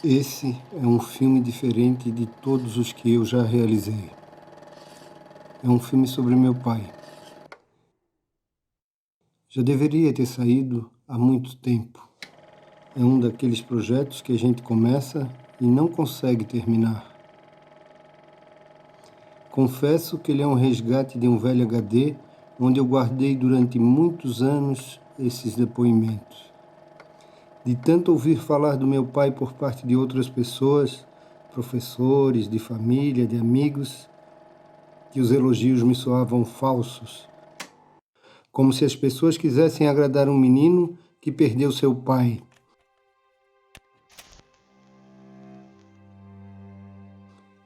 Esse é um filme diferente de todos os que eu já realizei. É um filme sobre meu pai. Já deveria ter saído há muito tempo. É um daqueles projetos que a gente começa e não consegue terminar. Confesso que ele é um resgate de um velho HD onde eu guardei durante muitos anos esses depoimentos. De tanto ouvir falar do meu pai por parte de outras pessoas, professores, de família, de amigos, que os elogios me soavam falsos, como se as pessoas quisessem agradar um menino que perdeu seu pai.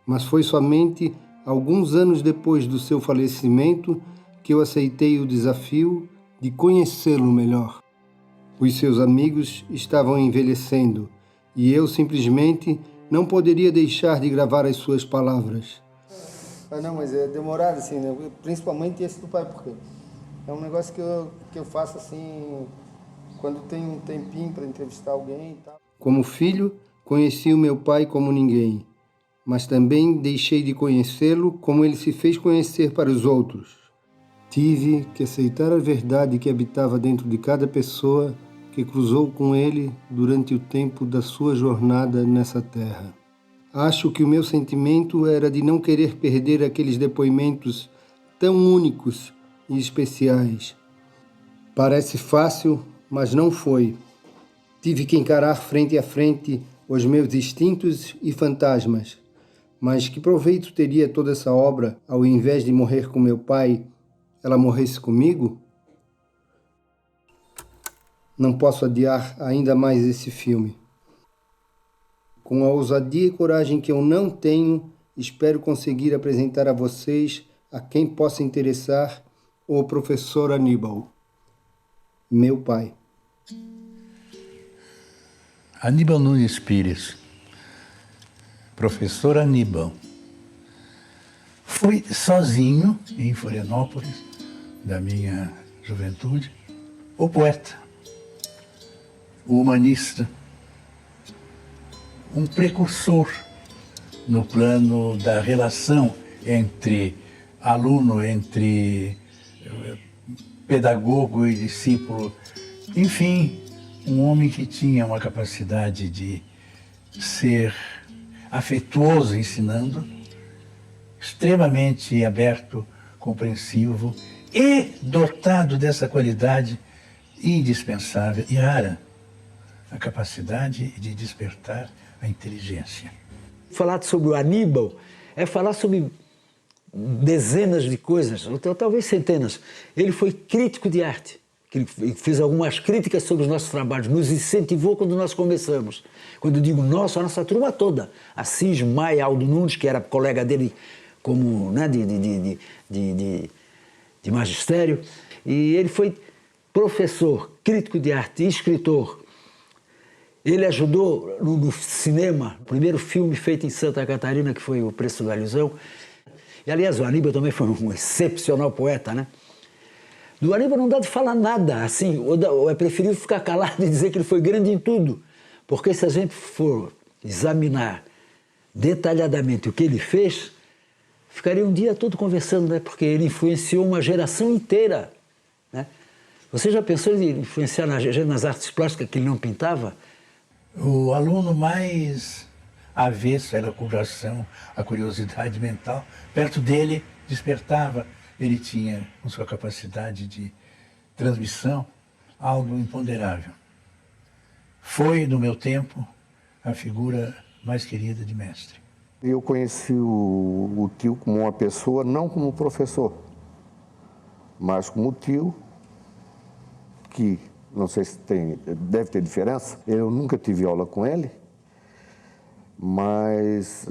Mas foi somente alguns anos depois do seu falecimento que eu aceitei o desafio de conhecê-lo melhor. Os seus amigos estavam envelhecendo e eu simplesmente não poderia deixar de gravar as suas palavras. Não, mas é demorado assim, né? Principalmente esse do pai, porque é um negócio que eu faço assim, quando tem um tempinho para entrevistar alguém e tal. Como filho, conheci o meu pai como ninguém, mas também deixei de conhecê-lo como ele se fez conhecer para os outros. Tive que aceitar a verdade que habitava dentro de cada pessoa que cruzou com ele durante o tempo da sua jornada nessa terra. Acho que o meu sentimento era de não querer perder aqueles depoimentos tão únicos e especiais. Parece fácil, mas não foi. Tive que encarar frente a frente os meus instintos e fantasmas. Mas que proveito teria toda essa obra ao invés de morrer com meu pai, ela morresse comigo? Não posso adiar ainda mais esse filme. Com a ousadia e coragem que eu não tenho, espero conseguir apresentar a vocês, a quem possa interessar, o professor Aníbal, meu pai. Aníbal Nunes Pires, professor Aníbal. Fui sozinho em Florianópolis, da minha juventude, o poeta, o humanista, um precursor no plano da relação entre aluno, entre pedagogo e discípulo. Enfim, um homem que tinha uma capacidade de ser afetuoso ensinando, extremamente aberto, compreensivo e dotado dessa qualidade indispensável e rara, a capacidade de despertar a inteligência. Falar sobre o Aníbal é falar sobre dezenas de coisas, ou talvez centenas. Ele foi crítico de arte, ele fez algumas críticas sobre os nossos trabalhos, nos incentivou quando nós começamos. Quando eu digo nós, a nossa turma toda. Assis, Maia, Aldo Nunes, que era colega dele como, né, de magistério. E ele foi professor, crítico de arte, escritor. Ele ajudou no cinema, o primeiro filme feito em Santa Catarina, que foi O Preço da Ilusão. E, aliás, o Aníbal também foi um excepcional poeta, né? Do Aníbal não dá de falar nada, assim, ou é preferível ficar calado e dizer que ele foi grande em tudo. Porque se a gente for examinar detalhadamente o que ele fez, ficaria um dia todo conversando, né? Porque ele influenciou uma geração inteira, né? Você já pensou em influenciar nas artes plásticas que ele não pintava? O aluno mais avesso à elucubração, à curiosidade mental, perto dele despertava. Ele tinha, com sua capacidade de transmissão, algo imponderável. Foi, no meu tempo, a figura mais querida de mestre. Eu conheci o tio como uma pessoa, não como professor, mas como tio, que não sei se deve ter diferença. Eu nunca tive aula com ele, mas,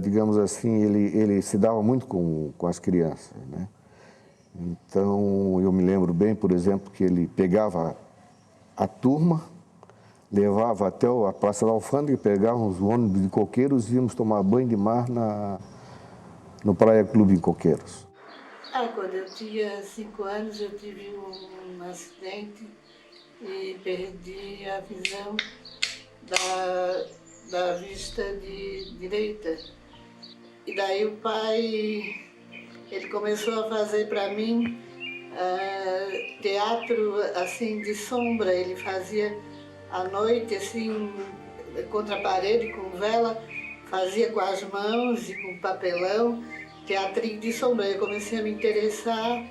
digamos assim, ele se dava muito com as crianças, né? Então, eu me lembro bem, por exemplo, que ele pegava a turma, levava até a Praça da Alfândega, pegávamos o ônibus de Coqueiros e íamos tomar banho de mar no Praia Clube em Coqueiros. Quando eu tinha 5 anos, eu tive um acidente e perdi a visão da vista direita. E daí o pai, ele começou a fazer para mim teatro assim de sombra. Ele fazia à noite assim contra a parede com vela, fazia com as mãos e com papelão, teatrinho de sombra. Eu comecei a me interessar,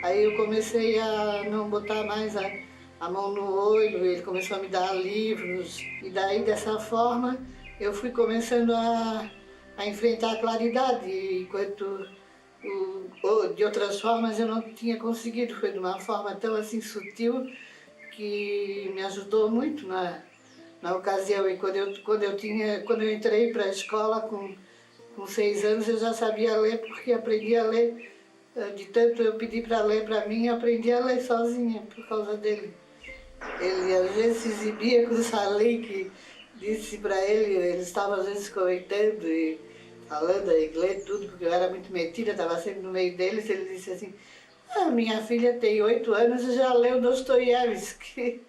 aí eu comecei a não botar mais a mão no olho, ele começou a me dar livros, e daí dessa forma eu fui começando a enfrentar a claridade, enquanto de outras formas eu não tinha conseguido. Foi de uma forma tão assim sutil que me ajudou muito na ocasião. E quando eu entrei para a escola com 6 anos, eu já sabia ler, porque aprendi a ler, de tanto eu pedi para ler para mim, eu aprendi a ler sozinha por causa dele. Ele às vezes se exibia com o Salim, que disse para ele estava às vezes comentando e falando inglês, tudo, porque eu era muito metida, estava sempre no meio deles. Ele disse assim: minha filha tem 8 anos e já leu Dostoiévski.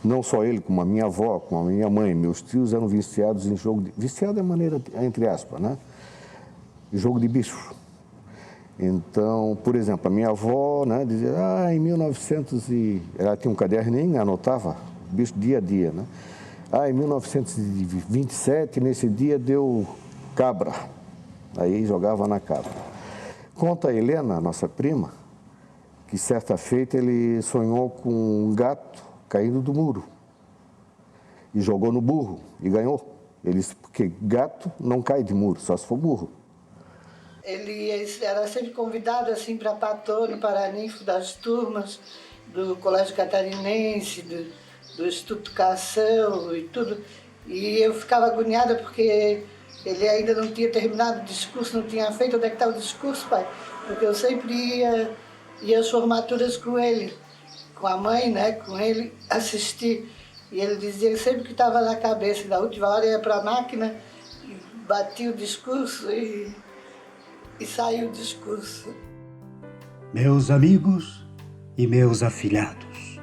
Não só ele, como a minha avó, como a minha mãe, meus tios eram viciados em jogo de... Viciado é maneira, entre aspas, né? Jogo de bicho. Então, por exemplo, a minha avó, né, dizia, em 1900 e... Ela tinha um caderninho, anotava, bicho dia a dia, né? Em 1927, nesse dia, deu cabra. Aí jogava na cabra. Conta a Helena, nossa prima, que certa feita ele sonhou com um gato caindo do muro. E jogou no burro e ganhou. Ele disse, porque gato não cai de muro, só se for burro. Ele era sempre convidado assim para patrono, paraninfo das turmas do Colégio Catarinense, do Instituto Cação e tudo. E eu ficava agoniada porque ele ainda não tinha terminado o discurso, não tinha feito. Onde é que está o discurso, pai? Porque eu sempre ia às formaturas com ele, com a mãe, né, com ele, assistir. E ele dizia sempre que estava na cabeça. Na última hora ia para a máquina, e batia o discurso e saiu o discurso. Meus amigos e meus afilhados,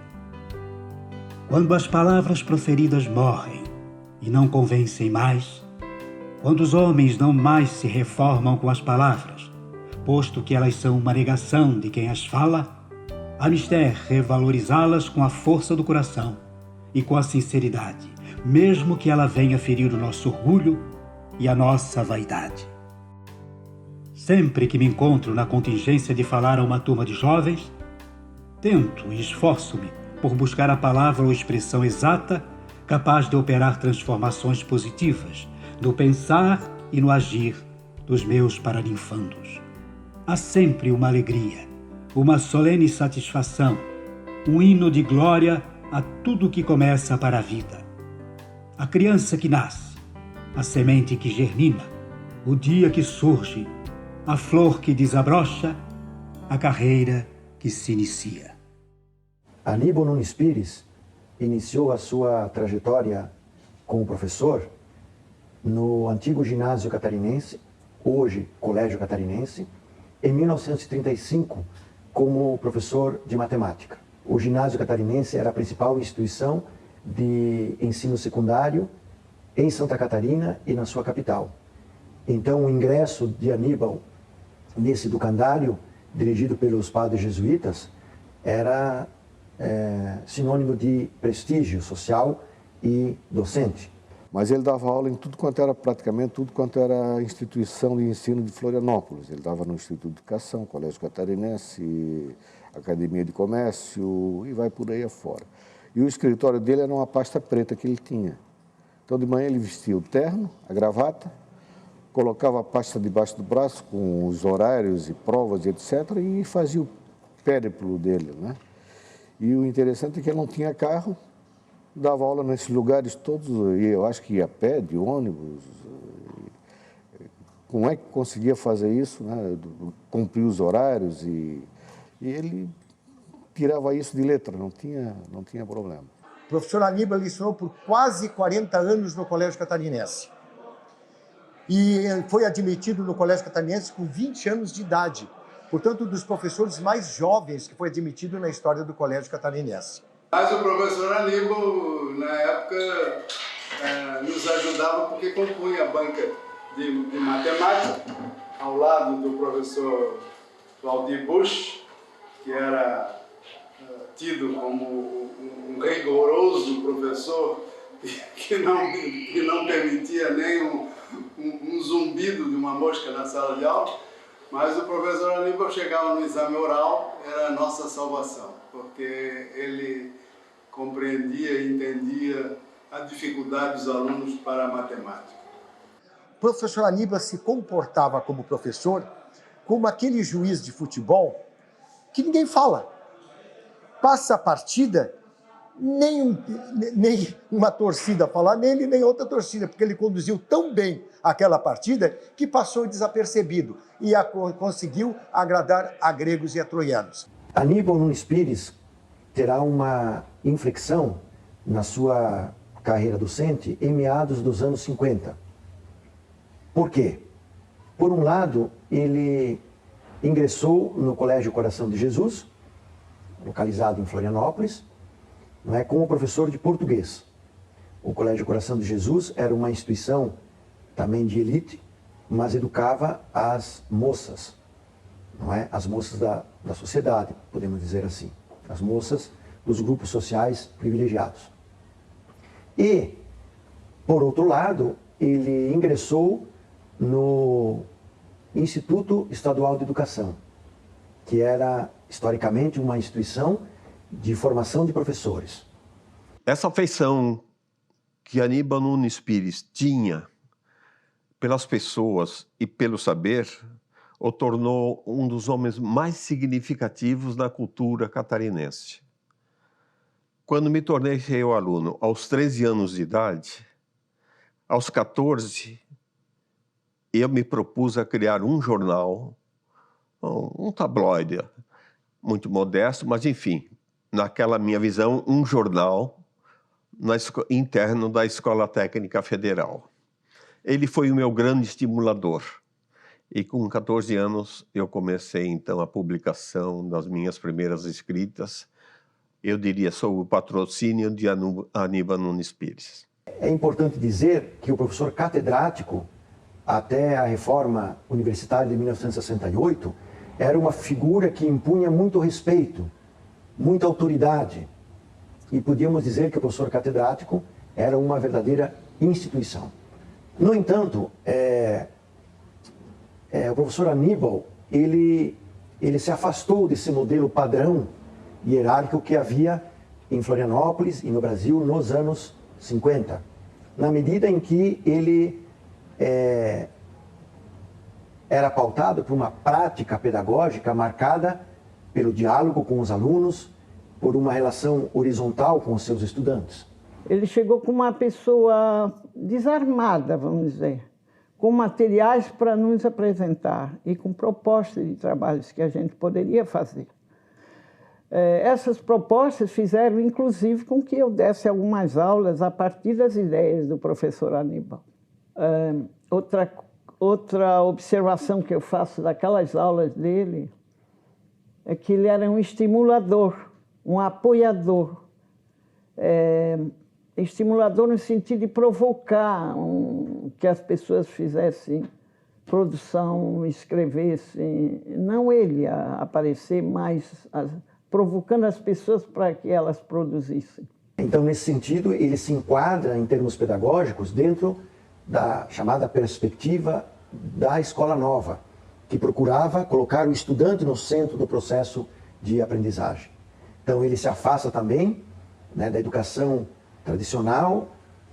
quando as palavras proferidas morrem e não convencem mais, quando os homens não mais se reformam com as palavras, posto que elas são uma negação de quem as fala, há mister revalorizá-las com a força do coração e com a sinceridade, mesmo que ela venha ferir o nosso orgulho e a nossa vaidade. Sempre que me encontro na contingência de falar a uma turma de jovens, tento e esforço-me por buscar a palavra ou expressão exata capaz de operar transformações positivas no pensar e no agir dos meus paraninfandos. Há sempre uma alegria, uma solene satisfação, um hino de glória a tudo que começa para a vida. A criança que nasce, a semente que germina, o dia que surge, a flor que desabrocha, a carreira que se inicia. Aníbal Nunes Pires iniciou a sua trajetória como professor no antigo ginásio catarinense, hoje Colégio Catarinense, em 1935 como professor de matemática. O ginásio catarinense era a principal instituição de ensino secundário em Santa Catarina e na sua capital. Então o ingresso de Aníbal nesse educandário, dirigido pelos padres jesuítas, era sinônimo de prestígio social e docente. Mas ele dava aula em tudo quanto era, praticamente tudo quanto era instituição de ensino de Florianópolis. Ele dava no Instituto de Educação, Colégio Catarinense, Academia de Comércio e vai por aí afora. E o escritório dele era uma pasta preta que ele tinha. Então de manhã ele vestia o terno, a gravata, colocava a pasta debaixo do braço com os horários e provas e etc. e fazia o périplo dele, né? E o interessante é que ele não tinha carro, dava aula nesses lugares todos, e eu acho que ia a pé, de ônibus. Como é que conseguia fazer isso, né? Cumprir os horários e ele tirava isso de letra, não tinha problema. O professor Aníbal ensinou por quase 40 anos no Colégio Catarinense. E foi admitido no Colégio Catarinense com 20 anos de idade. Portanto, dos professores mais jovens que foi admitido na história do Colégio Catarinense. Mas o professor Aníbal, na época, nos ajudava porque compunha a banca de matemática, ao lado do professor Valdir Bush, que era tido como um rigoroso professor que não permitia nem um zumbido de uma mosca na sala de aula, mas o professor Aníbal chegava no exame oral, era a nossa salvação, porque ele compreendia e entendia a dificuldade dos alunos para a matemática. O professor Aníbal se comportava como professor como aquele juiz de futebol que ninguém fala. Passa a partida, nem uma torcida falar nele, nem outra torcida, porque ele conduziu tão bem aquela partida que passou desapercebido e conseguiu agradar a gregos e a troianos. Aníbal Nunes Pires terá uma inflexão na sua carreira docente em meados dos anos 50. Por quê? Por um lado, ele ingressou no Colégio Coração de Jesus, localizado em Florianópolis, como professor de português. O Colégio Coração de Jesus era uma instituição também de elite, mas educava as moças, as moças da sociedade, podemos dizer assim, as moças dos grupos sociais privilegiados. E, por outro lado, ele ingressou no Instituto Estadual de Educação, que era, historicamente, uma instituição de formação de professores. Essa afeição que Aníbal Nunes Pires tinha pelas pessoas e pelo saber o tornou um dos homens mais significativos da cultura catarinense. Quando me tornei seu aluno aos 13 anos de idade, aos 14, eu me propus a criar um jornal, um tabloide, muito modesto, mas enfim, naquela minha visão, um jornal interno da Escola Técnica Federal. Ele foi o meu grande estimulador. E com 14 anos eu comecei então a publicação das minhas primeiras escritas, eu diria sob o patrocínio de Aníbal Nunes Pires. É importante dizer que o professor catedrático, até a reforma universitária de 1968, era uma figura que impunha muito respeito, muita autoridade. E podíamos dizer que o professor catedrático era uma verdadeira instituição. No entanto, o professor Aníbal, ele se afastou desse modelo padrão hierárquico que havia em Florianópolis e no Brasil nos anos 50, na medida em que ele era pautado por uma prática pedagógica marcada pelo diálogo com os alunos, por uma relação horizontal com os seus estudantes. Ele chegou como uma pessoa desarmada, vamos dizer, com materiais para nos apresentar e com propostas de trabalhos que a gente poderia fazer. Essas propostas fizeram, inclusive, com que eu desse algumas aulas a partir das ideias do professor Aníbal. Outra observação que eu faço daquelas aulas dele é que ele era um estimulador, um apoiador. Estimulador no sentido de provocar que as pessoas fizessem produção, escrevessem, não ele a aparecer, mas provocando as pessoas para que elas produzissem. Então, nesse sentido, ele se enquadra, em termos pedagógicos, dentro da chamada perspectiva da escola nova, que procurava colocar o estudante no centro do processo de aprendizagem. Então, ele se afasta também da educação tradicional,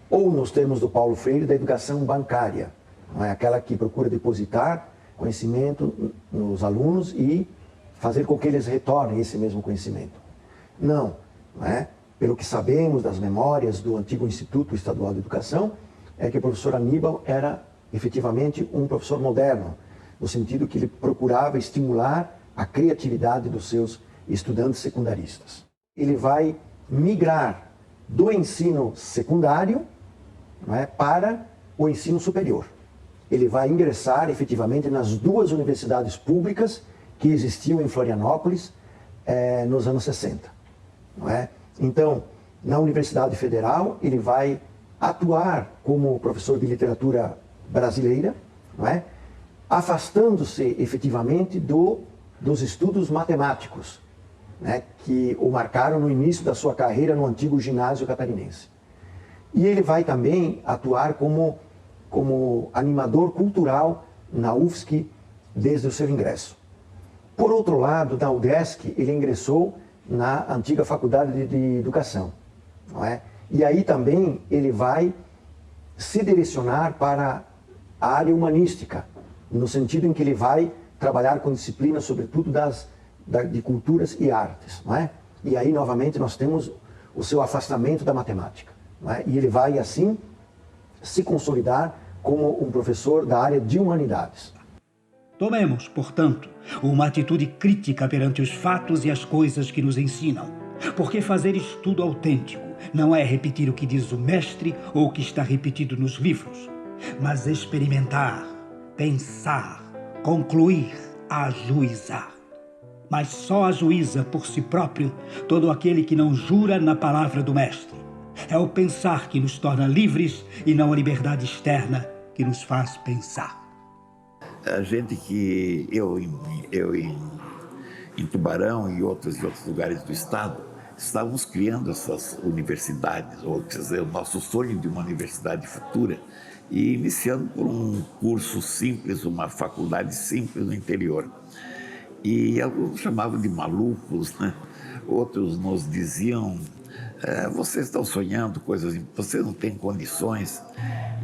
ou, nos termos do Paulo Freire, da educação bancária, não é? Aquela que procura depositar conhecimento nos alunos e fazer com que eles retornem esse mesmo conhecimento. Não é? Pelo que sabemos das memórias do antigo Instituto Estadual de Educação, é que o professor Aníbal era efetivamente um professor moderno, no sentido que ele procurava estimular a criatividade dos seus estudantes secundaristas. Ele vai migrar do ensino secundário, não é, para o ensino superior. Ele vai ingressar efetivamente nas duas universidades públicas que existiam em Florianópolis nos anos 60. Não é? Então, na Universidade Federal, ele vai atuar como professor de literatura brasileira, não é? Afastando-se efetivamente dos estudos matemáticos, né? Que o marcaram no início da sua carreira no antigo ginásio catarinense. E ele vai também atuar como animador cultural na UFSC desde o seu ingresso. Por outro lado, na UDESC, ele ingressou na antiga Faculdade de Educação, não é? E aí também ele vai se direcionar para a área humanística, no sentido em que ele vai trabalhar com disciplinas, sobretudo de culturas e artes, não é? E aí, novamente, nós temos o seu afastamento da matemática, não é? E ele vai, assim, se consolidar como um professor da área de humanidades. Tomemos, portanto, uma atitude crítica perante os fatos e as coisas que nos ensinam, porque fazer estudo autêntico não é repetir o que diz o mestre ou o que está repetido nos livros, mas experimentar, pensar, concluir, ajuizar. Mas só ajuiza por si próprio todo aquele que não jura na palavra do mestre. É o pensar que nos torna livres e não a liberdade externa que nos faz pensar. A gente que eu em Tubarão e outros lugares do estado, estávamos criando essas universidades, ou quer dizer, o nosso sonho de uma universidade futura, e iniciando por um curso simples, uma faculdade simples no interior. E alguns chamavam de malucos, né? Outros nos diziam, vocês estão sonhando coisas, vocês não têm condições.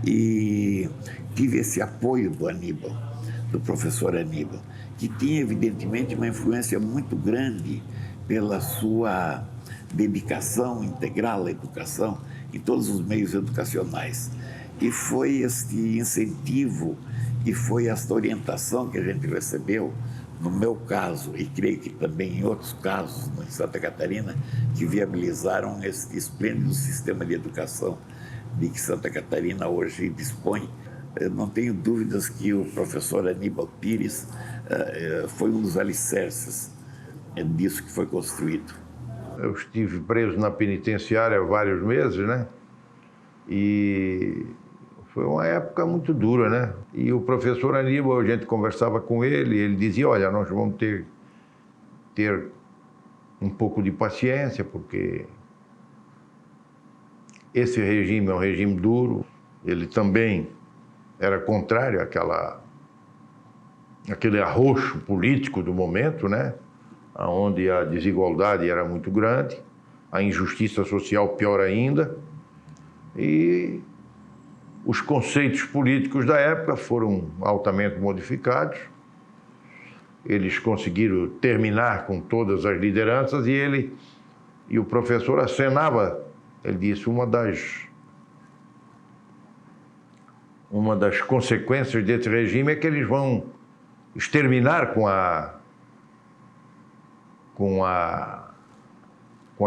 E tive esse apoio do Aníbal, do professor Aníbal, que tinha evidentemente uma influência muito grande pela sua dedicação integral à educação em todos os meios educacionais. E foi este incentivo e foi esta orientação que a gente recebeu, no meu caso, e creio que também em outros casos em Santa Catarina, que viabilizaram esse esplêndido sistema de educação de que Santa Catarina hoje dispõe. Eu não tenho dúvidas que o professor Aníbal Pires foi um dos alicerces disso que foi construído. Eu estive preso na penitenciária há vários meses, né? E foi uma época muito dura, né? E o professor Aníbal, a gente conversava com ele dizia, olha, nós vamos ter um pouco de paciência, porque esse regime é um regime duro. Ele também era contrário àquele arroxo político do momento, né? Onde a desigualdade era muito grande, a injustiça social pior ainda, e os conceitos políticos da época foram altamente modificados. Eles conseguiram terminar com todas as lideranças e o professor acenava, ele disse, uma das consequências desse regime é que eles vão exterminar com a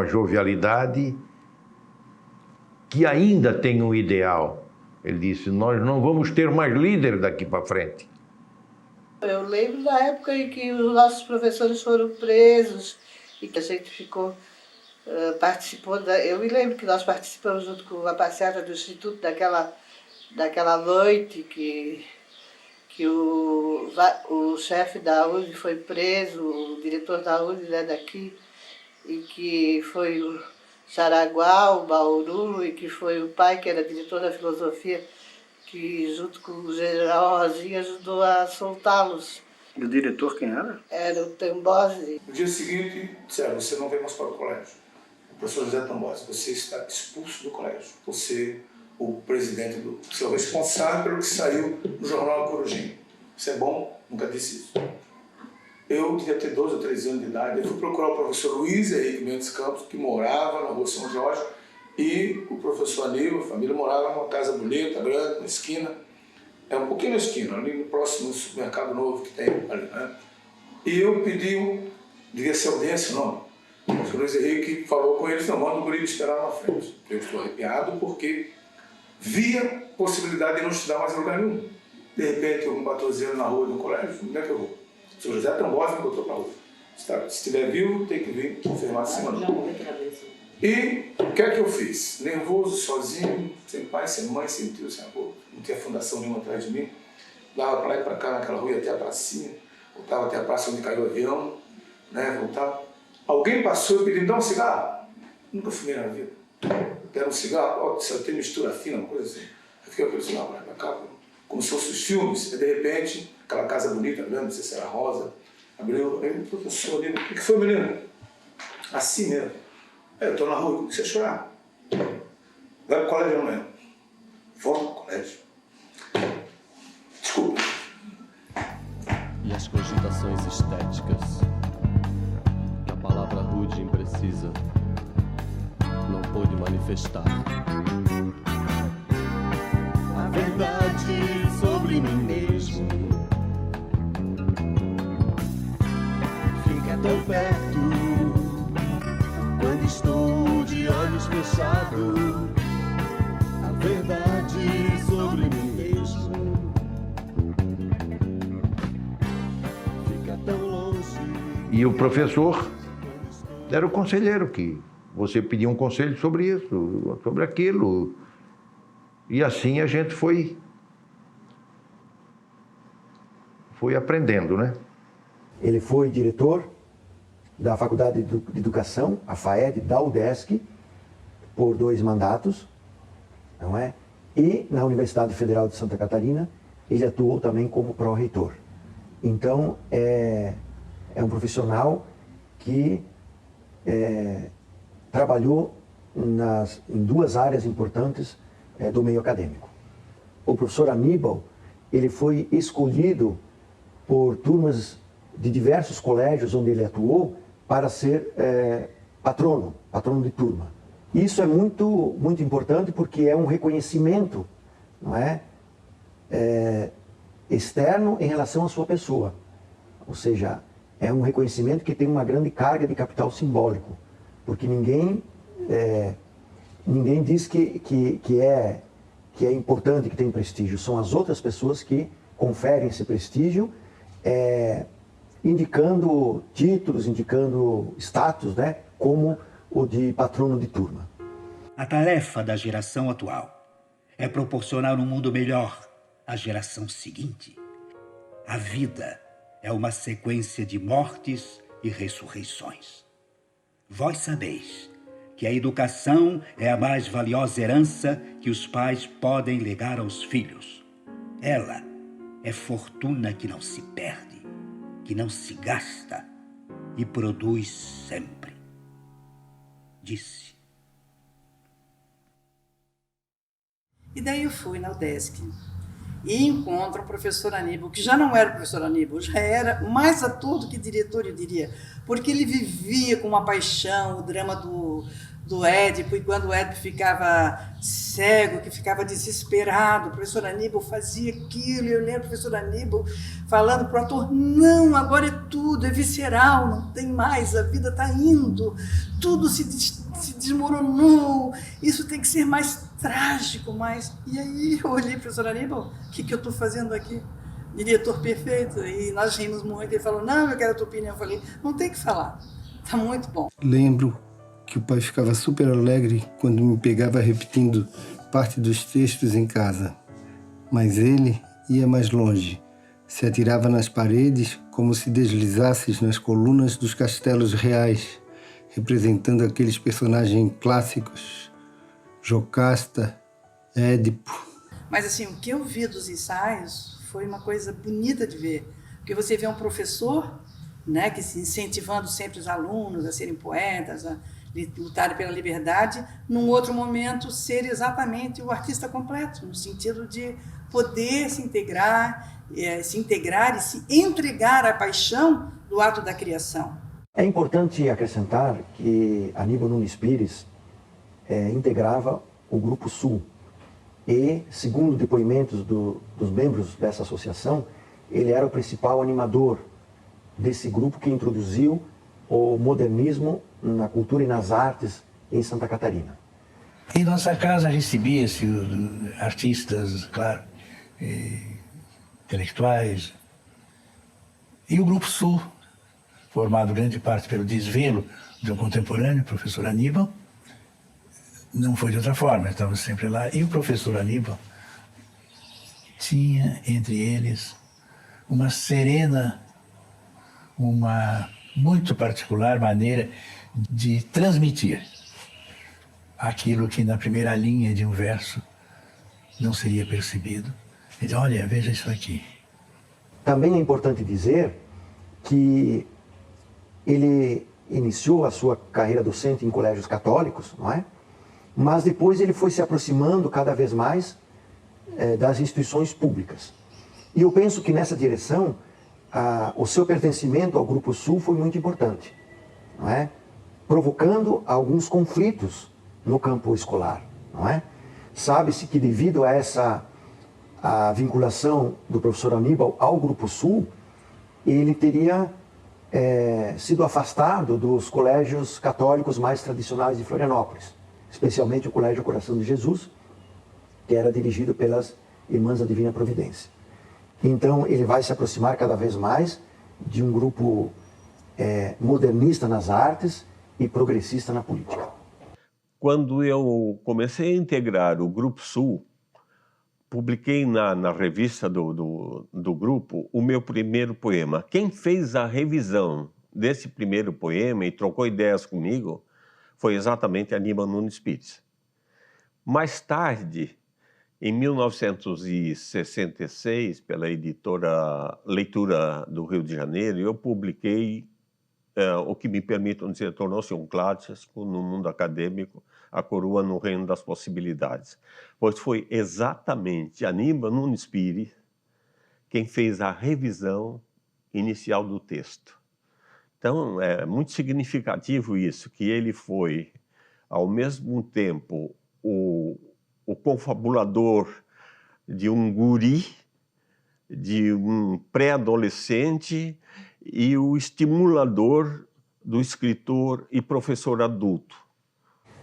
jovialidade que ainda tem um ideal. Ele disse, nós não vamos ter mais líder daqui para frente. Eu lembro da época em que os nossos professores foram presos e que a gente ficou, participou eu me lembro que nós participamos junto com a passeata do Instituto daquela noite que o chefe da USP foi preso, o diretor da USP, né, daqui, e que foi o Jaraguá, o Bauru, e que foi o pai, que era diretor da filosofia, que junto com o general Rosinha ajudou a soltá-los. E o diretor quem era? Era o Tambozzi. No dia seguinte, disseram, você não vem mais para o colégio. O professor José Tambozzi, você está expulso do colégio. Você, o presidente você é o responsável pelo que saiu no jornal Corujinho. Isso é bom? Nunca disse isso. Eu devia ter 12 ou 13 anos de idade. Eu fui procurar o professor Luiz Henrique Mendes Campos, que morava na rua São Jorge, e o professor Aníbal, a família, morava numa casa bonita, grande, na esquina. É um pouquinho na esquina, ali no próximo supermercado novo que tem ali, né? E eu pedi, devia ser audiência, não. O professor Luiz Henrique falou com eles, não, manda o guri me esperar lá na frente. Eu estou arrepiado porque via possibilidade de não estudar mais em lugar nenhum. De repente, eu com 14 anos na rua do colégio, como é que eu vou? O senhor José Tambozzi me botou para a rua. Se estiver vivo, tem que vir confirmar de cima. E o que é que eu fiz? Nervoso, sozinho, sem pai, sem mãe, sem tio, sem avô, não tinha fundação nenhuma atrás de mim. Dava para lá e para cá naquela rua, ia até a pracinha, voltava até a praça onde caiu o avião, né, voltava. Alguém passou e pediu, dá um cigarro? Nunca fumei na vida. Deram um cigarro, ó, só tem mistura fina, uma coisa assim. Eu fiquei com aquele cigarro para cá, como se fossem os filmes, e de repente, aquela casa bonita, não sei se era rosa, abriu, aí o professor ali, o que foi, menino? Assim mesmo. Eu estou na rua, comecei a chorar. Vai pro colégio amanhã. Volta pro colégio. Desculpa. E as cogitações estéticas que a palavra rude imprecisa não pôde manifestar. A verdade sobre mim mesmo fica tão perto quando estou de olhos fechados. A verdade sobre mim mesmo fica tão longe. E o professor era o conselheiro, que você pedia um conselho sobre isso, sobre aquilo. E assim a gente foi aprendendo, né? Ele foi diretor da Faculdade de Educação, a FAED, da UDESC, por 2 mandatos, não é? E na Universidade Federal de Santa Catarina, ele atuou também como pró-reitor. Então, é um profissional que trabalhou em 2 áreas importantes do meio acadêmico. O professor Aníbal, ele foi escolhido por turmas de diversos colégios onde ele atuou para ser patrono de turma. Isso é muito, muito importante porque é um reconhecimento, não é? Externo em relação à sua pessoa. Ou seja, é um reconhecimento que tem uma grande carga de capital simbólico, porque ninguém diz que é importante, que tem prestígio. São as outras pessoas que conferem esse prestígio, indicando títulos, indicando status, né, como o de patrono de turma. A tarefa da geração atual é proporcionar um mundo melhor à geração seguinte. A vida é uma sequência de mortes e ressurreições. Vós sabeis que a educação é a mais valiosa herança que os pais podem legar aos filhos. Ela é fortuna que não se perde, que não se gasta e produz sempre. Disse. E daí eu fui na UDESC e encontro o professor Aníbal, que já não era o professor Aníbal, já era mais ator do que diretor, eu diria, porque ele vivia com uma paixão o drama do Édipo, e quando o Édipo ficava cego, que ficava desesperado, o professor Aníbal fazia aquilo, e eu lembro o professor Aníbal falando para o ator, não, agora é tudo, é visceral, não tem mais, a vida está indo, tudo se desmoronou, isso tem que ser mais trágico, mais... E aí eu olhei para o professor Aníbal, o que eu estou fazendo aqui? Diretor perfeito, e nós rimos muito, ele falou, não, eu quero a tua opinião, eu falei, não tem que falar, está muito bom. Lembro que o pai ficava super alegre quando me pegava repetindo parte dos textos em casa. Mas ele ia mais longe, se atirava nas paredes como se deslizasse nas colunas dos castelos reais, representando aqueles personagens clássicos, Jocasta, Édipo. Mas assim, o que eu vi dos ensaios foi uma coisa bonita de ver, porque você vê um professor, né, que se incentivando sempre os alunos a serem poetas, a lutar pela liberdade, num outro momento ser exatamente o artista completo, no sentido de poder se integrar e se entregar à paixão do ato da criação. É importante acrescentar que Aníbal Nunes Pires integrava o Grupo Sul e, segundo depoimentos dos membros dessa associação, ele era o principal animador desse grupo que introduziu o modernismo na cultura e nas artes em Santa Catarina. Em nossa casa recebia-se artistas, claro, intelectuais, e o Grupo Sul, formado grande parte pelo desvelo de um contemporâneo, professor Aníbal, não foi de outra forma, estávamos sempre lá. E o professor Aníbal tinha entre eles uma serena, uma muito particular maneira de transmitir aquilo que na primeira linha de um verso não seria percebido. Ele, olha, veja isso aqui. Também é importante dizer que ele iniciou a sua carreira docente em colégios católicos, não é? Mas depois ele foi se aproximando cada vez mais das instituições públicas. E eu penso que nessa direção, o seu pertencimento ao Grupo Sul foi muito importante, não é? Provocando alguns conflitos no campo escolar, não é? Sabe-se que devido a essa vinculação do professor Aníbal ao Grupo Sul, ele teria sido afastado dos colégios católicos mais tradicionais de Florianópolis, especialmente o Colégio Coração de Jesus, que era dirigido pelas Irmãs da Divina Providência. Então ele vai se aproximar cada vez mais de um grupo modernista nas artes e progressista na política. Quando eu comecei a integrar o Grupo Sul, publiquei na revista do grupo o meu primeiro poema. Quem fez a revisão desse primeiro poema e trocou ideias comigo foi exatamente Aníbal Nunes Pires. Mais tarde, em 1966, pela editora Leitura do Rio de Janeiro, eu publiquei o que me permite dizer, tornou-se um clássico no mundo acadêmico, A Coroa no Reino das Possibilidades. Pois foi exatamente Aníbal Nunes Pires quem fez a revisão inicial do texto. Então, é muito significativo isso, que ele foi, ao mesmo tempo, o confabulador de um guri, de um pré-adolescente e o estimulador do escritor e professor adulto.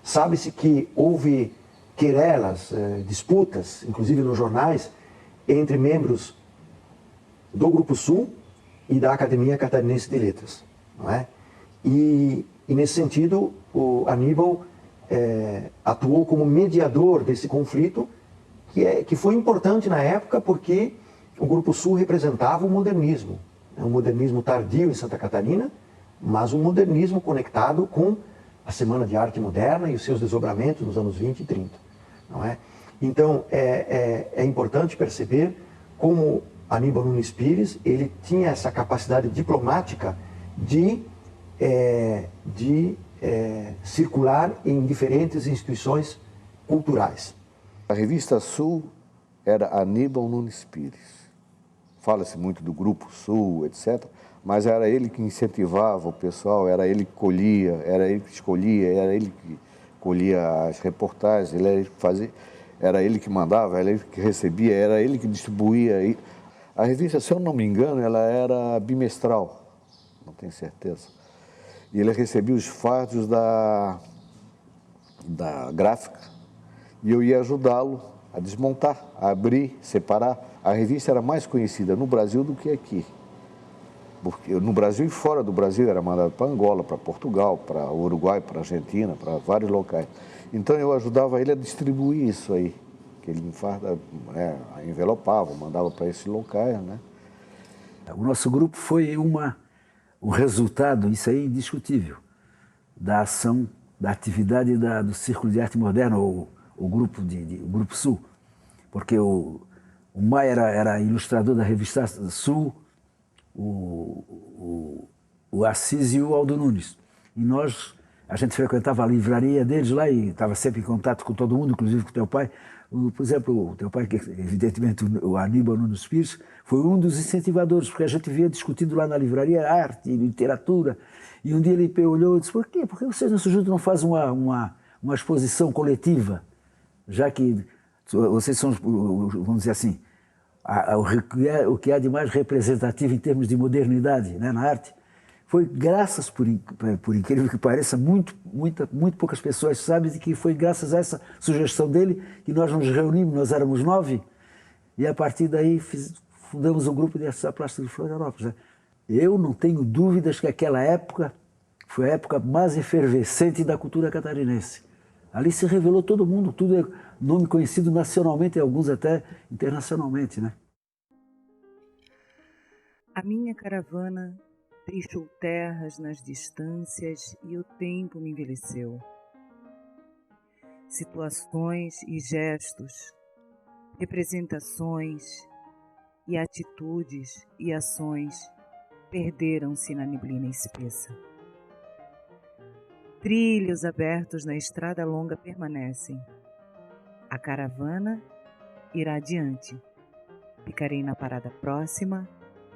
Sabe-se que houve querelas, disputas, inclusive nos jornais, entre membros do Grupo Sul e da Academia Catarinense de Letras, não é? E nesse sentido, o Aníbal atuou como mediador desse conflito, que foi importante na época porque o Grupo Sul representava o modernismo, um modernismo tardio em Santa Catarina, mas um modernismo conectado com a Semana de Arte Moderna e os seus desdobramentos nos anos 20 e 30. Não é? Então, é importante perceber como Aníbal Nunes Pires ele tinha essa capacidade diplomática de circular em diferentes instituições culturais. A revista Sul era Aníbal Nunes Pires. Fala-se muito do Grupo Sul, etc., mas era ele que incentivava o pessoal, era ele que colhia, era ele que escolhia, era ele que colhia as reportagens, era ele que fazia, era ele que mandava, era ele que recebia, era ele que distribuía. A revista, se eu não me engano, ela era bimestral, não tenho certeza. E ele recebia os fardos da gráfica e eu ia ajudá-lo a desmontar, a abrir, separar. A revista era mais conhecida no Brasil do que aqui. Porque no Brasil e fora do Brasil era mandado para Angola, para Portugal, para Uruguai, para Argentina, para vários locais. Então eu ajudava ele a distribuir isso aí, que ele envelopava, mandava para esses locais, né? O nosso grupo foi um resultado, isso aí é indiscutível, da ação, da atividade do Círculo de Arte Moderna, ou o Grupo Sul, porque o Maia era ilustrador da revista Sul, o Assis e o Aldo Nunes. E a gente frequentava a livraria deles lá e estava sempre em contato com todo mundo, inclusive com o teu pai. Por exemplo, o teu pai, que evidentemente o Aníbal Nunes Pires, foi um dos incentivadores, porque a gente via discutindo lá na livraria arte, literatura, e um dia ele olhou e disse, por quê? Por que vocês não se juntam, não fazem uma exposição coletiva, já que vocês são, vamos dizer assim, o que há de mais representativo em termos de modernidade, né, na arte. Foi graças, por incrível que pareça, muito poucas pessoas sabem que foi graças a essa sugestão dele que nós nos reunimos, nós éramos 9, e a partir daí fundamos um grupo de artes plásticas de Florianópolis. Né? Eu não tenho dúvidas que aquela época foi a época mais efervescente da cultura catarinense. Ali se revelou todo mundo, tudo é nome conhecido nacionalmente e alguns até internacionalmente, né? A minha caravana deixou terras nas distâncias e o tempo me envelheceu. Situações e gestos, representações e atitudes e ações perderam-se na neblina espessa. Trilhos abertos na estrada longa permanecem. A caravana irá adiante. Ficarei na parada próxima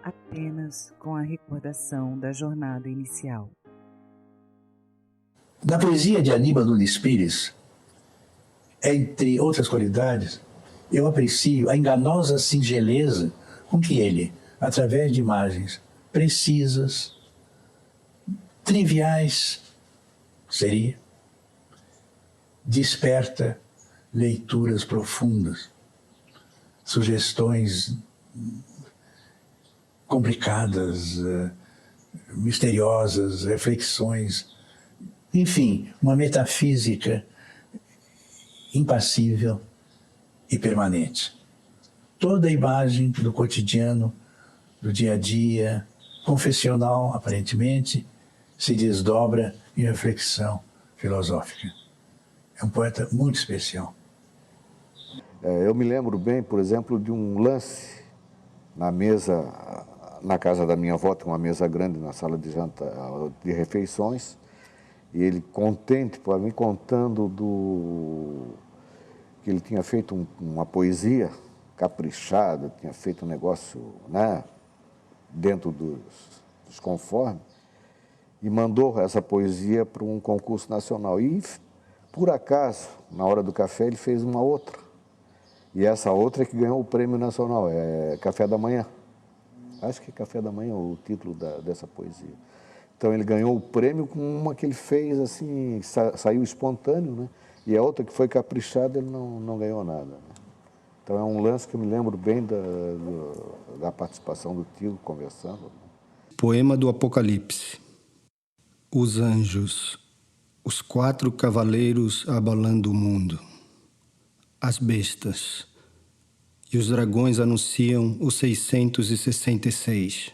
apenas com a recordação da jornada inicial. Na poesia de Aníbal Nunes Pires, entre outras qualidades, eu aprecio a enganosa singeleza com que ele, através de imagens precisas, triviais, seria, desperta leituras profundas, sugestões complicadas, misteriosas, reflexões, enfim, uma metafísica impassível e permanente. Toda a imagem do cotidiano, do dia a dia, confessional, aparentemente, se desdobra em reflexão filosófica. É um poeta muito especial. Eu me lembro bem, por exemplo, de um lance na mesa, na casa da minha avó, tem uma mesa grande na sala de de refeições, e ele contente, para mim, contando que ele tinha feito uma poesia caprichada, tinha feito um negócio, né, dentro dos conformes, e mandou essa poesia para um concurso nacional. E, por acaso, na hora do café, ele fez uma outra. E essa outra é que ganhou o prêmio nacional, é Café da Manhã. Acho que é Café da Manhã o título dessa poesia. Então ele ganhou o prêmio com uma que ele fez assim, saiu espontâneo, né? E a outra que foi caprichada, ele não ganhou nada. Né? Então é um lance que eu me lembro bem da participação do tio conversando. Poema do Apocalipse. Os anjos, os 4 cavaleiros abalando o mundo, as bestas e os dragões anunciam os 666.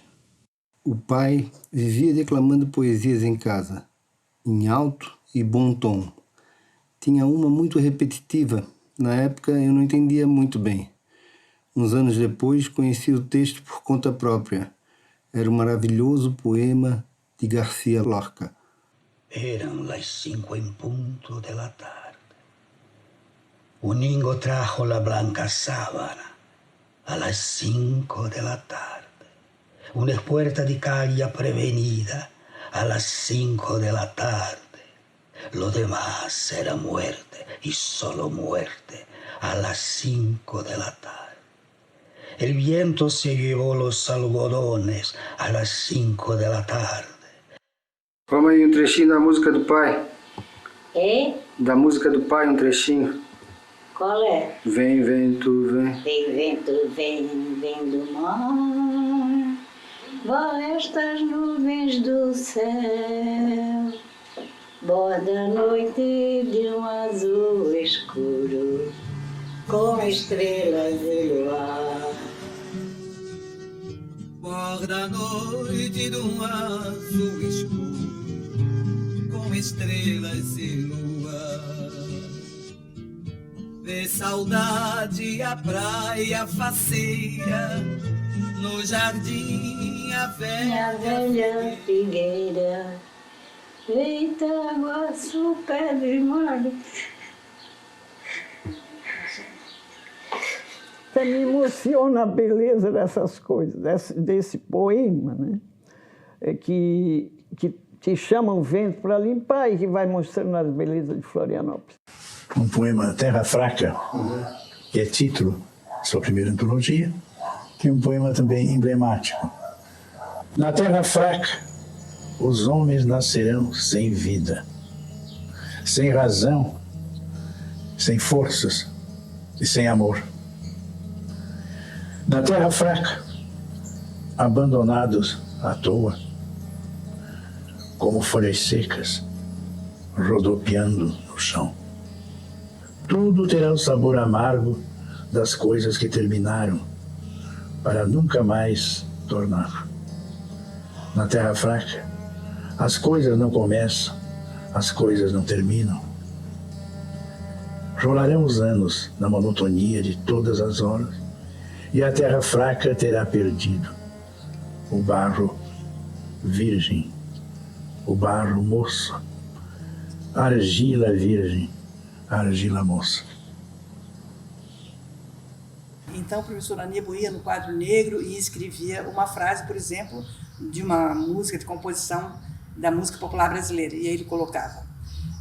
O pai vivia declamando poesias em casa, em alto e bom tom. Tinha uma muito repetitiva. Na época eu não entendia muito bem. Uns anos depois conheci o texto por conta própria. Era um maravilhoso poema de García Lorca. Eran las 5 en punto de la tarde. Un Ingo trajo la blanca sábana a las 5 de la tarde. Una espuerta de calle prevenida a las 5 de la tarde. Lo demás era muerte y solo muerte a las 5 de la tarde. El viento se llevó los algodones a las 5 de la tarde. Vamos aí um trechinho da música do pai. Da música do pai, um trechinho. Qual é? Vem, vento, vem. Vem, vento, vem do mar. Vai estas nuvens do céu. Borda a noite de azul escuro, com estrelas e luar. Borda a noite de azul escuro, com estrelas e luar. Vê saudade a praia faceira, no jardim a velha figueira. Eita, Iguaçu, Pedra e Mar. Até me emociona a beleza dessas coisas, desse poema, né? Que te chama o vento para limpar e que vai mostrando as belezas de Florianópolis. Um poema Terra Fraca, que é título da sua primeira antologia, que é um poema também emblemático. Na Terra Fraca, os homens nascerão sem vida, sem razão, sem forças e sem amor. Na terra fraca, abandonados à toa, como folhas secas, rodopiando no chão. Tudo terá o sabor amargo das coisas que terminaram, para nunca mais tornar. Na terra fraca, as coisas não começam, as coisas não terminam. Rolarão os anos na monotonia de todas as horas, e a terra fraca terá perdido o barro virgem, o barro moço, argila virgem, argila moça. Então, o professor Aníbal ia no quadro negro e escrevia uma frase, por exemplo, de uma música de composição da música popular brasileira. E aí ele colocava: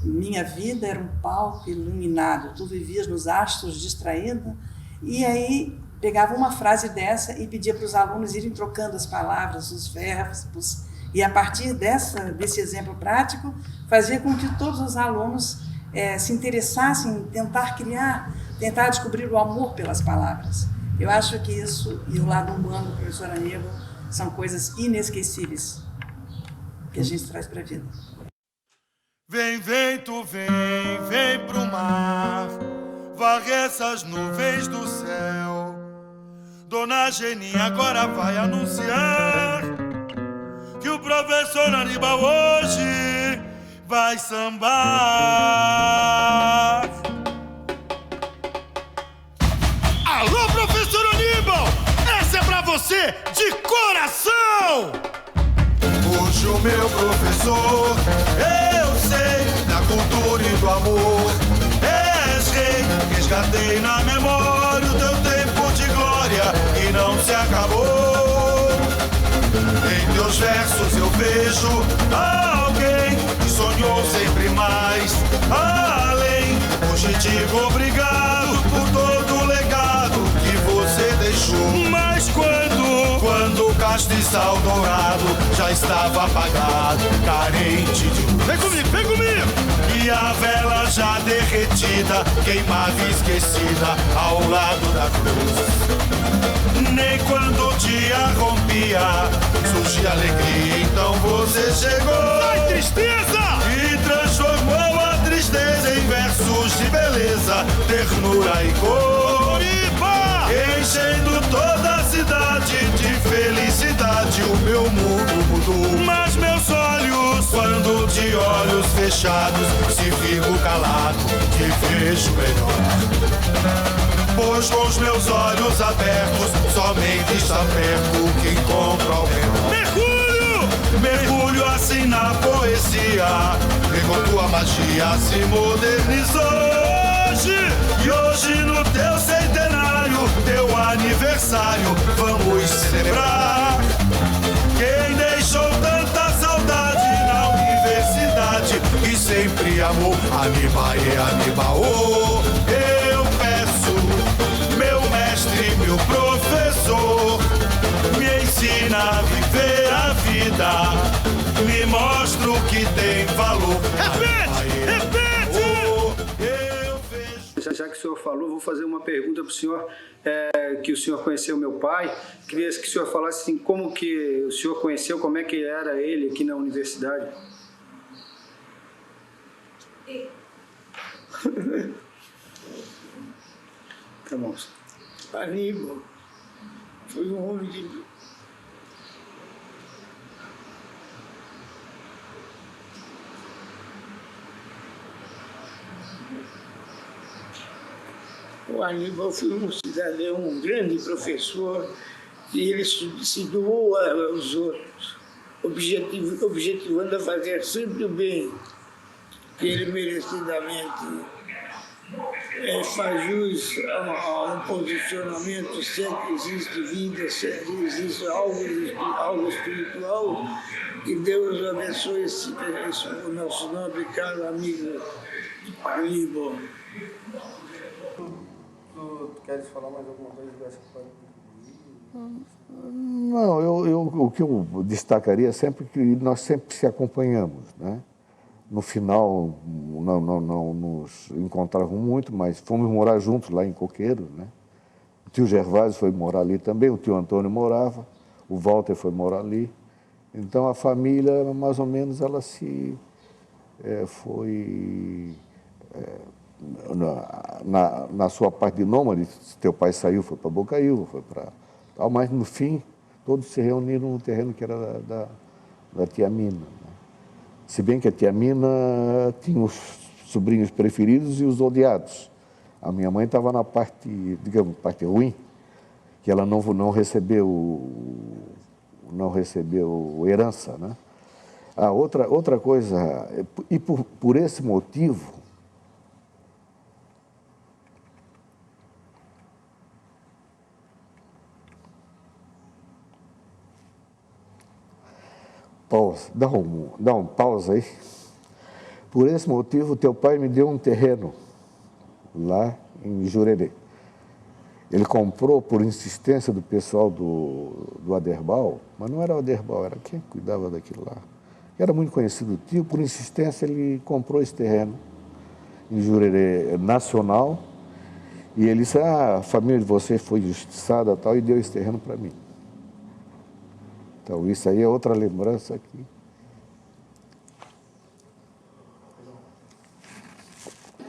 minha vida era um palco iluminado, tu vivias nos astros distraída. E aí pegava uma frase dessa e pedia para os alunos irem trocando as palavras, os verbos. E a partir desse exemplo prático, fazia com que todos os alunos se interessassem em tentar criar, tentar descobrir o amor pelas palavras. Eu acho que isso e o lado humano do professor Aníbal são coisas inesquecíveis que a gente traz para a vida. Vem, vento, vem pro mar, varre essas nuvens do céu. Dona Geninha agora vai anunciar que o professor Aníbal hoje vai sambar. Alô, professor Aníbal! Essa é pra você de coração! Hoje o meu professor, eu sei da cultura e do amor. És rei, resgatei na memória o teu tempo de glória e não se acabou. Em teus versos eu vejo alguém que sonhou sempre mais além. Hoje digo obrigado por todo o legado que você deixou. Mas quando o castiçal dourado já estava apagado, carente de luz. Vem comigo, vem comigo! E a vela já derretida, queimava e esquecida ao lado da cruz. Nem quando o dia rompia, surgia alegria, então você chegou. Sai, tristeza! E transformou a tristeza em versos de beleza, ternura e cor. Enchendo toda a cidade de felicidade, o meu mundo mudou. Mas meus olhos, quando de olhos fechados, se fico calado, te vejo melhor. Pois com os meus olhos abertos, somente está perto que encontro ao redor. Mergulho! Mergulho assim na poesia, vê com tua magia se modernizou. E hoje no teu centenário, teu aniversário, vamos celebrar. Quem deixou tanta saudade na universidade e sempre amou Aníbal e Aníbal. Eu peço, meu mestre, meu professor, me ensina a viver a vida, me mostra o que tem valor. Repete, repete! Já que o senhor falou, vou fazer uma pergunta para o senhor, que o senhor conheceu meu pai. Queria que o senhor falasse assim, como que o senhor conheceu, como é que era ele aqui na universidade. Tá bom. Aníbal foi um homem de... O Aníbal foi um cidadão, um grande professor, e ele se doou aos outros, objetivando a fazer sempre o bem, que ele merecidamente faz jus a um posicionamento, se é que existe vida, se é que existe algo espiritual, que Deus abençoe o nosso nobre e caro amigo Aníbal. Tu queres falar mais alguma coisa dessa coisa? Não, o que eu destacaria sempre é que nós sempre se acompanhamos, né? No final, não nos encontrávamos muito, mas fomos morar juntos lá em Coqueiro, né? O tio Gervásio foi morar ali também, o tio Antônio morava, o Walter foi morar ali. Então, a família, mais ou menos, ela foi na sua parte de nômade, teu pai saiu, foi para Bocaiúva, foi para tal, mas no fim todos se reuniram no terreno que era da tia Mina, né? Se bem que a tia Mina tinha os sobrinhos preferidos e os odiados. A minha mãe estava na parte, digamos, parte ruim, que ela não recebeu herança, né? Outra coisa, e por esse motivo, pausa, dá um pausa aí. Por esse motivo, teu pai me deu um terreno lá em Jurerê. Ele comprou por insistência do pessoal do Aderbal, mas não era o Aderbal, era quem cuidava daquilo lá. Era muito conhecido o tio, por insistência ele comprou esse terreno em Jurerê Nacional e ele disse, a família de vocês foi justiçada e tal, e deu esse terreno para mim. Então isso aí é outra lembrança aqui.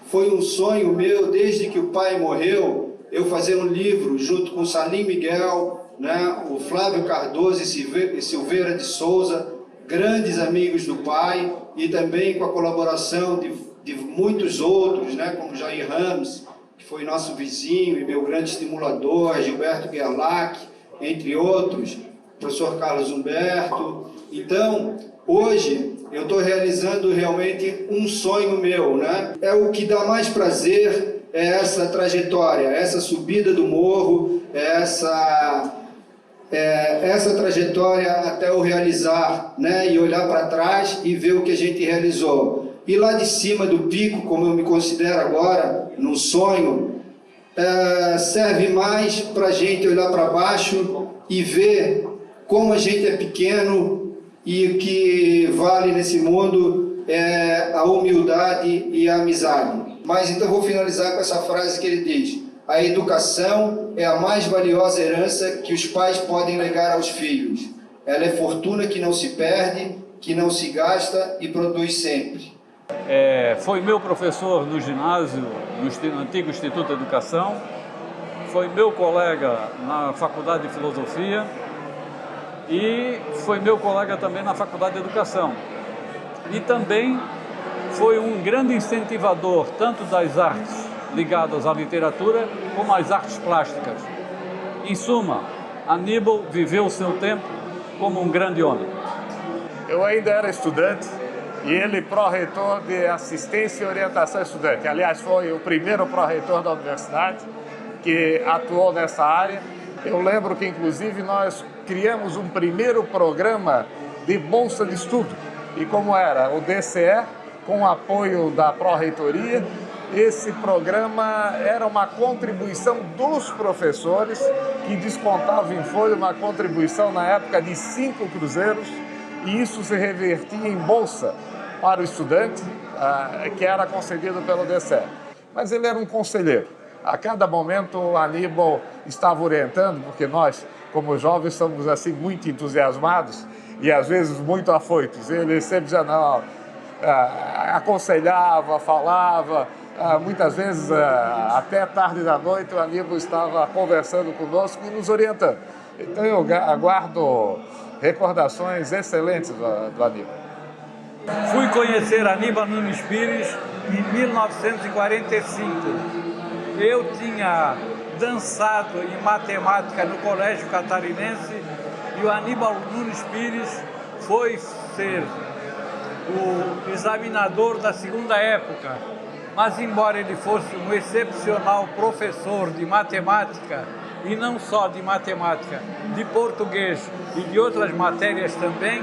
Foi um sonho meu, desde que o pai morreu, eu fazer um livro junto com Salim Miguel, né, o Flávio Cardoso e Silveira de Souza, grandes amigos do pai, e também com a colaboração de muitos outros, né, como Jair Ramos, que foi nosso vizinho e meu grande estimulador, Gilberto Gerlach, entre outros, professor Carlos Humberto. Então, hoje, eu estou realizando realmente um sonho meu, né? É o que dá mais prazer, é essa trajetória, essa subida do morro, essa trajetória até eu realizar, né? E olhar para trás e ver o que a gente realizou. E lá de cima do pico, como eu me considero agora, num sonho, serve mais para a gente olhar para baixo e ver como a gente é pequeno e o que vale nesse mundo é a humildade e a amizade. Mas então vou finalizar com essa frase que ele diz: a educação é a mais valiosa herança que os pais podem legar aos filhos. Ela é fortuna que não se perde, que não se gasta e produz sempre. Foi meu professor no ginásio, no antigo Instituto de Educação, foi meu colega na Faculdade de Filosofia e foi meu colega também na Faculdade de Educação. E também foi um grande incentivador tanto das artes ligadas à literatura como às artes plásticas. Em suma, Aníbal viveu o seu tempo como um grande homem. Eu ainda era estudante e ele pró-reitor de assistência e orientação estudante. Aliás, foi o primeiro pró-reitor da universidade que atuou nessa área. Eu lembro que, inclusive, nós criamos um primeiro programa de bolsa de estudo. E como era o DCE, com o apoio da pró-reitoria, esse programa era uma contribuição dos professores que descontavam em folha uma contribuição na época de 5 cruzeiros e isso se revertia em bolsa para o estudante, que era concedido pelo DCE. Mas ele era um conselheiro. A cada momento o Aníbal estava orientando, porque nós, como jovens, somos assim muito entusiasmados e às vezes muito afoitos. Ele sempre já não aconselhava, falava, muitas vezes até tarde da noite o Aníbal estava conversando conosco e nos orientando. Então eu guardo recordações excelentes do Aníbal. Fui conhecer Aníbal Nunes Pires em 1945. Eu tinha dançado em matemática no Colégio Catarinense e o Aníbal Nunes Pires foi ser o examinador da segunda época. Mas embora ele fosse um excepcional professor de matemática, e não só de matemática, de português e de outras matérias também,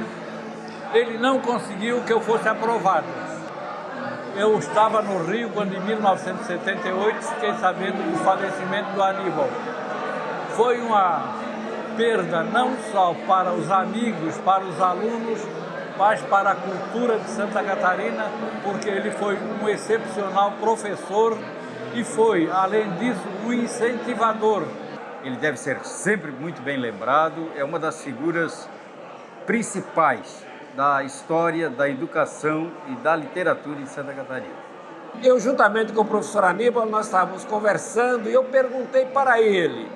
ele não conseguiu que eu fosse aprovado. Eu estava no Rio quando, em 1978, fiquei sabendo do falecimento do Aníbal. Foi uma perda não só para os amigos, para os alunos, mas para a cultura de Santa Catarina, porque ele foi um excepcional professor e foi, além disso, um incentivador. Ele deve ser sempre muito bem lembrado, é uma das figuras principais da história, da educação e da literatura em Santa Catarina. Eu, juntamente com o professor Aníbal, nós estávamos conversando e eu perguntei para ele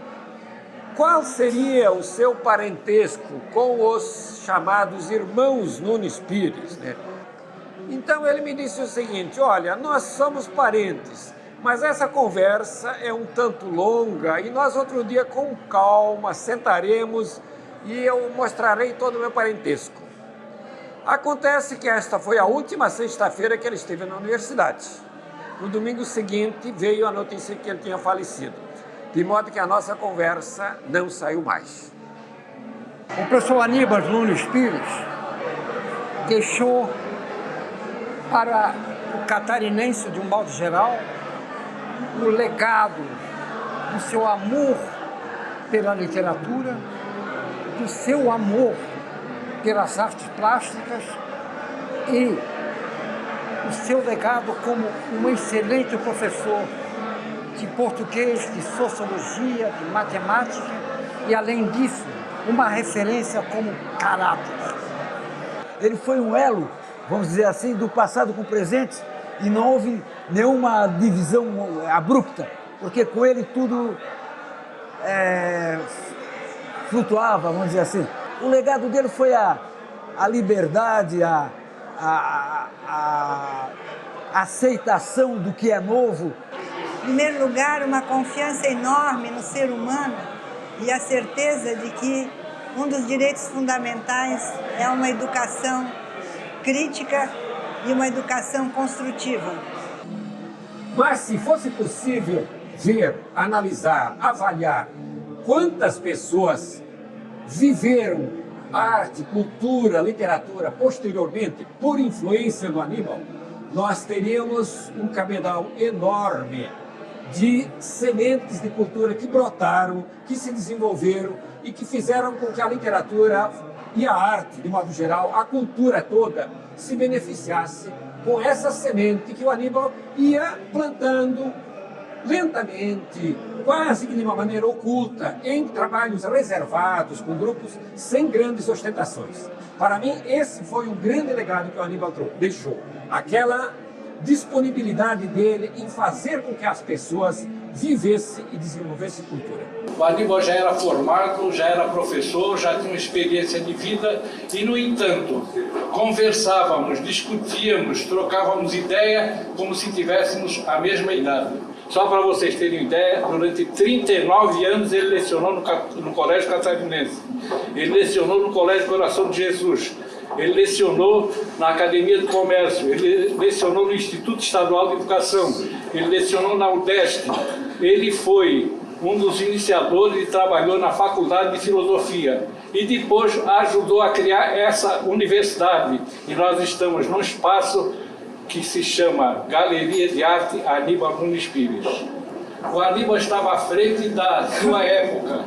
qual seria o seu parentesco com os chamados irmãos Nunes Pires, né? Então ele me disse o seguinte: olha, nós somos parentes, mas essa conversa é um tanto longa e nós outro dia com calma sentaremos e eu mostrarei todo o meu parentesco. Acontece que esta foi a última sexta-feira que ele esteve na universidade. No domingo seguinte veio a notícia que ele tinha falecido, de modo que a nossa conversa não saiu mais. O professor Aníbal Nunes Pires deixou para o catarinense, de um modo geral, o legado do seu amor pela literatura, do seu amor pelas artes plásticas e o seu legado como um excelente professor de português, de sociologia, de matemática e, além disso, uma referência como caráter. Ele foi um elo, vamos dizer assim, do passado com o presente e não houve nenhuma divisão abrupta, porque com ele tudo flutuava, vamos dizer assim. O legado dele foi a liberdade, a aceitação do que é novo. Em primeiro lugar, uma confiança enorme no ser humano e a certeza de que um dos direitos fundamentais é uma educação crítica e uma educação construtiva. Mas se fosse possível ver, analisar, avaliar quantas pessoas viveram arte, cultura, literatura posteriormente por influência do Aníbal, nós teríamos um cabedal enorme de sementes de cultura que brotaram, que se desenvolveram e que fizeram com que a literatura e a arte, de modo geral, a cultura toda, se beneficiasse com essa semente que o Aníbal ia plantando lentamente, quase que de uma maneira oculta, em trabalhos reservados, com grupos sem grandes ostentações. Para mim, esse foi o grande legado que o Aníbal deixou. Aquela disponibilidade dele em fazer com que as pessoas vivessem e desenvolvessem cultura. O Aníbal já era formado, já era professor, já tinha uma experiência de vida e, no entanto, conversávamos, discutíamos, trocávamos ideia como se tivéssemos a mesma idade. Só para vocês terem ideia, durante 39 anos ele lecionou no Colégio Catarinense, ele lecionou no Colégio Coração de Jesus, ele lecionou na Academia do Comércio, ele lecionou no Instituto Estadual de Educação, ele lecionou na UDESC, ele foi um dos iniciadores e trabalhou na Faculdade de Filosofia e depois ajudou a criar essa universidade. E nós estamos num espaço que se chama Galeria de Arte Aníbal Nunes Pires. O Aníbal estava à frente da sua época.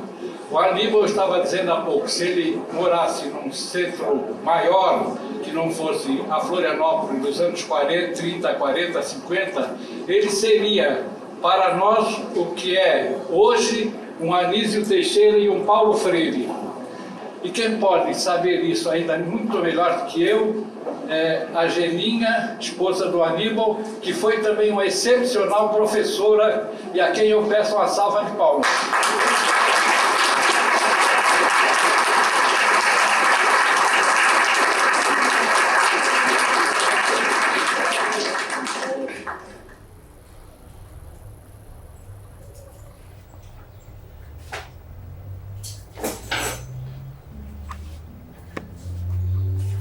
O Aníbal estava dizendo há pouco, se ele morasse num centro maior, que não fosse a Florianópolis dos anos 40, 30, 40, 50, ele seria para nós o que é hoje um Anísio Teixeira e um Paulo Freire. E quem pode saber isso ainda muito melhor do que eu é a Geninha, esposa do Aníbal, que foi também uma excepcional professora e a quem eu peço uma salva de palmas.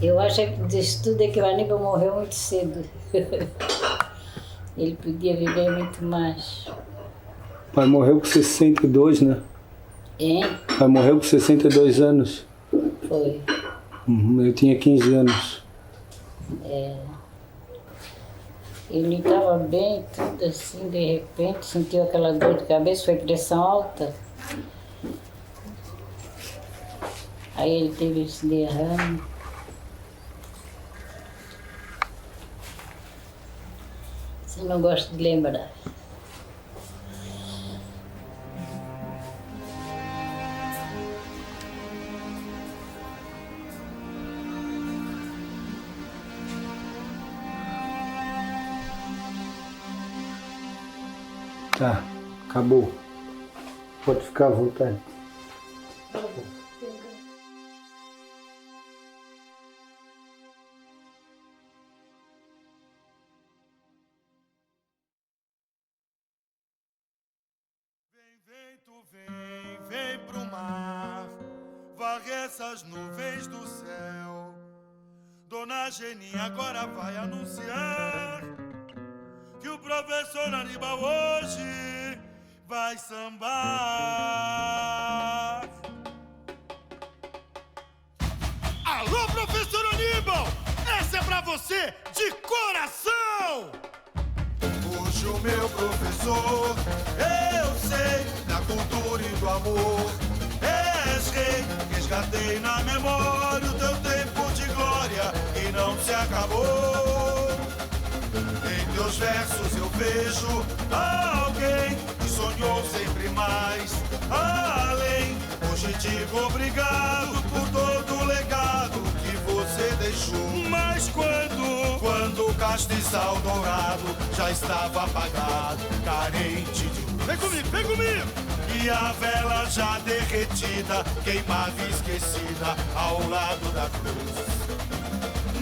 Eu acho que disso tudo é que o Aníbal morreu muito cedo. Ele podia viver muito mais. O pai morreu com 62, né? Hein? O pai morreu com 62 anos. Foi. Eu tinha 15 anos. Ele estava bem, tudo assim, de repente, sentiu aquela dor de cabeça, foi pressão alta. Aí ele teve esse derrame. Eu não gosto de lembrar. Tá, acabou. Pode ficar à vontade. Vem pro mar, varre essas nuvens do céu. Dona Geninha agora vai anunciar que o professor Aníbal hoje vai sambar. Alô, professor Aníbal! Essa é pra você de coração! Hoje o meu professor, eu sei da cultura e do amor. És rei, resgatei na memória o teu tempo de glória e não se acabou. Em teus versos eu vejo alguém que sonhou sempre mais além. Hoje digo obrigado por todo o legado que você deixou. Mas quando o castiçal dourado já estava apagado, carente de luz. Vem comigo, vem comigo! E a vela já derretida, queimava e esquecida ao lado da cruz.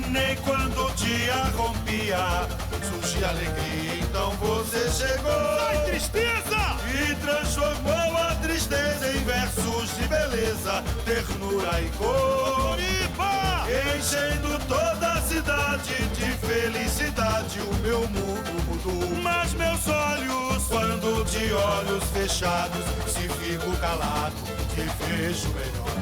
Nem quando o dia rompia, surgia alegria, então você chegou. Sai, tristeza! E transformou a tristeza em versos de beleza, ternura e cor. Enchendo toda a cidade de felicidade, o meu mundo mudou. Mas meus olhos, quando de olhos fechados, se fico calado, te vejo melhor.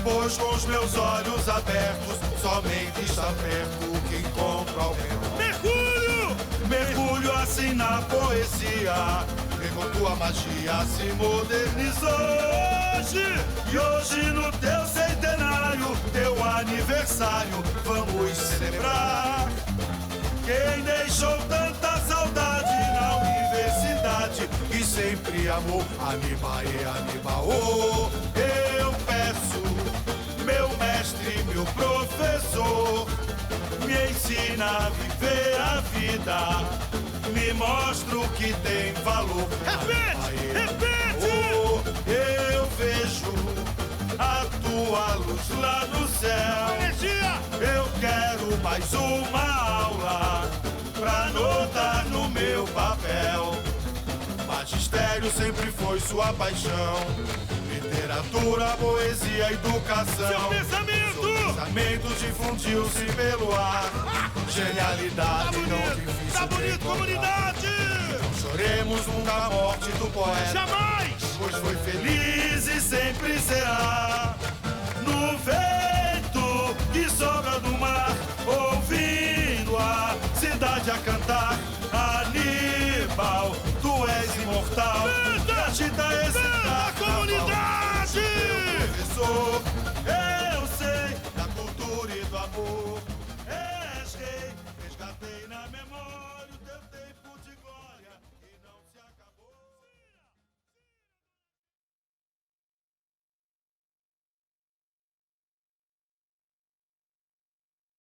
Pois com os meus olhos abertos, somente está perto que encontro ao redor. Mergulho! Mergulho assim na poesia, que com tua magia se modernizou. E hoje no teu centenário, teu aniversário, vamos celebrar. Quem deixou tanta saudade na universidade e sempre amou Aníbal e Aníbal. Oh, eu peço, meu mestre, meu professor, me ensina a viver a vida, me mostra o que tem valor. Repete, repete! Oh, eu vejo a tua luz lá no céu. Energia! Eu quero mais uma aula pra anotar no meu papel. Magistério sempre foi sua paixão. Literatura, poesia, educação. Seu pensamento! Seu pensamento difundiu-se pelo ar. Genialidade não difícil. Tá bonito, comunidade! Não choremos nunca a morte do poeta. Jamais! Pois foi feliz e sempre será. No vento que sobra do mar, ouvindo a cidade a cantar. Aníbal, tu és imortal. Canta!